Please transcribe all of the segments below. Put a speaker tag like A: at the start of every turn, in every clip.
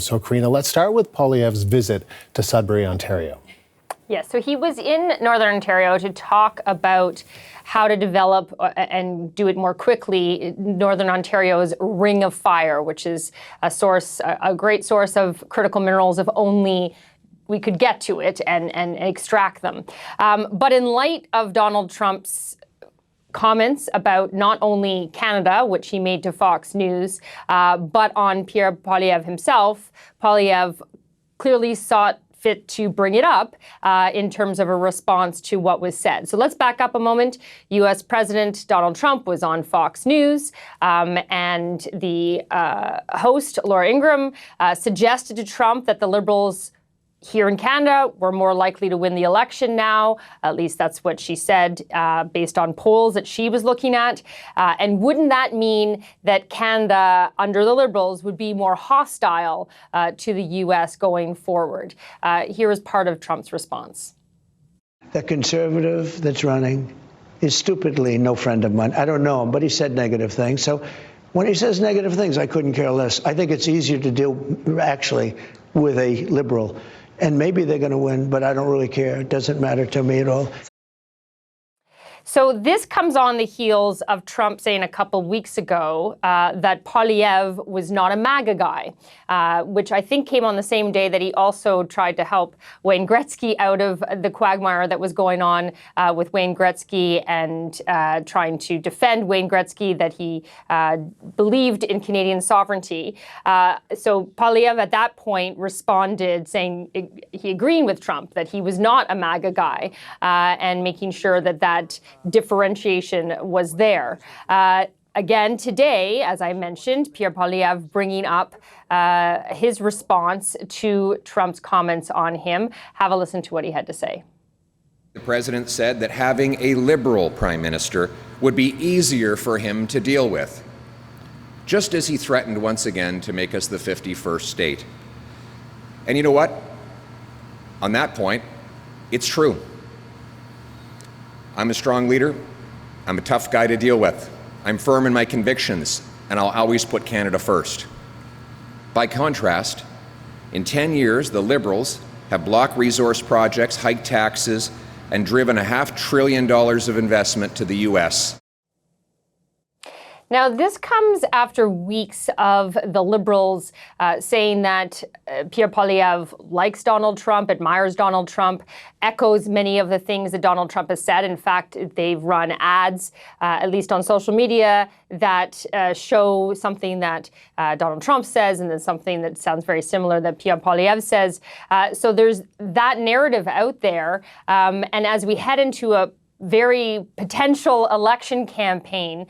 A: So, Karina, let's start with Poilievre's visit to Sudbury, Ontario.
B: Yes, so he was in Northern Ontario to talk about how to develop and do it more quickly Northern Ontario's Ring of Fire, which is a great source of critical minerals if only we could get to it and extract them. But in light of Donald Trump's comments about not only Canada, which he made to Fox News, but on Pierre Poilievre himself, Poilievre clearly sought fit to bring it up in terms of a response to what was said. So let's back up a moment. U.S. President Donald Trump was on Fox News, and the host, Laura Ingraham, suggested to Trump that the Liberals here in Canada were more likely to win the election now. At least that's what she said based on polls that she was looking at. And wouldn't that mean that Canada, under the Liberals, would be more hostile to the U.S. going forward? Here is part of Trump's response.
C: The Conservative that's running is stupidly no friend of mine. I don't know him, but he said negative things. So when he says negative things, I couldn't care less. I think it's easier to deal, actually, with a Liberal. And maybe they're going to win, but I don't really care. It doesn't matter to me at all.
B: So this comes on the heels of Trump saying a couple weeks ago that Poilievre was not a MAGA guy, which I think came on the same day that he also tried to help Wayne Gretzky out of the quagmire that was going on with Wayne Gretzky and trying to defend Wayne Gretzky, that he believed in Canadian sovereignty. So Poilievre at that point responded saying he agreeing with Trump that he was not a MAGA guy and making sure that differentiation was there. Again, today, as I mentioned, Pierre Poilievre bringing up his response to Trump's comments on him. Have a listen to what he had to say.
D: The president said that having a Liberal prime minister would be easier for him to deal with, just as he threatened once again to make us the 51st state. And you know what? On that point, it's true. I'm a strong leader. I'm a tough guy to deal with. I'm firm in my convictions, and I'll always put Canada first. By contrast, in 10 years, the Liberals have blocked resource projects, hiked taxes, and driven $500 billion of investment to the U.S.
B: Now, this comes after weeks of the Liberals saying that Pierre Poilievre likes Donald Trump, admires Donald Trump, echoes many of the things that Donald Trump has said. In fact, they've run ads, at least on social media, that show something that Donald Trump says and then something that sounds very similar that Pierre Poilievre says. So there's that narrative out there. And as we head into a very potential election campaign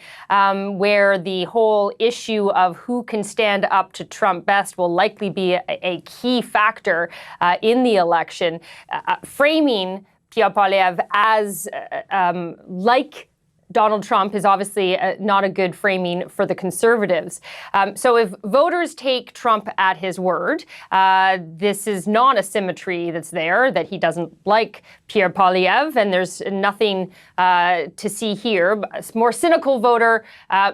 B: where the whole issue of who can stand up to Trump best will likely be a key factor in the election, framing Pierre Poilievre as like Donald Trump is obviously not a good framing for the Conservatives. So if voters take Trump at his word, this is not a symmetry that's there, that he doesn't like Pierre Poilievre, and there's nothing to see here. A more cynical voter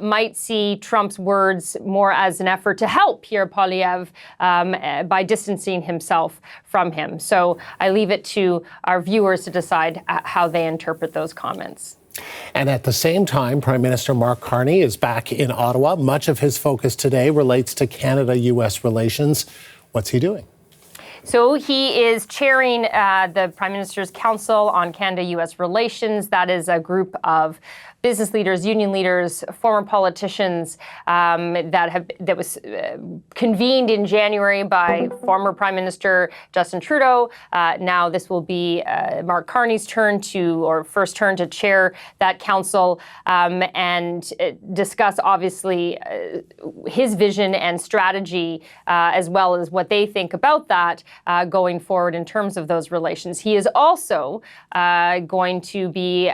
B: might see Trump's words more as an effort to help Pierre Poilievre by distancing himself from him. So I leave it to our viewers to decide how they interpret those comments.
A: And at the same time, Prime Minister Mark Carney is back in Ottawa. Much of his focus today relates to Canada-U.S. relations. What's he doing?
B: So he is chairing the Prime Minister's Council on Canada-U.S. Relations. That is a group of business leaders, union leaders, former politicians that was convened in January by former Prime Minister Justin Trudeau. Now this will be Mark Carney's first turn to chair that council and discuss obviously his vision and strategy as well as what they think about that going forward in terms of those relations. He is also going to be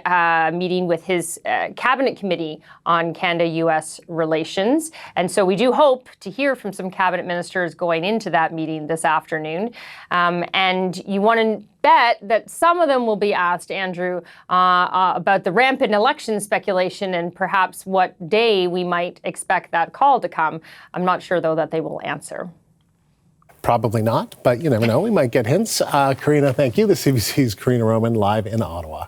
B: meeting with his Cabinet Committee on Canada-U.S. relations. And so we do hope to hear from some cabinet ministers going into that meeting this afternoon. And you want to bet that some of them will be asked, Andrew, about the rampant election speculation and perhaps what day we might expect that call to come. I'm not sure, though, that they will answer.
A: Probably not, but you never know. We might get hints. Karina, thank you. The CBC's Karina Roman live in Ottawa.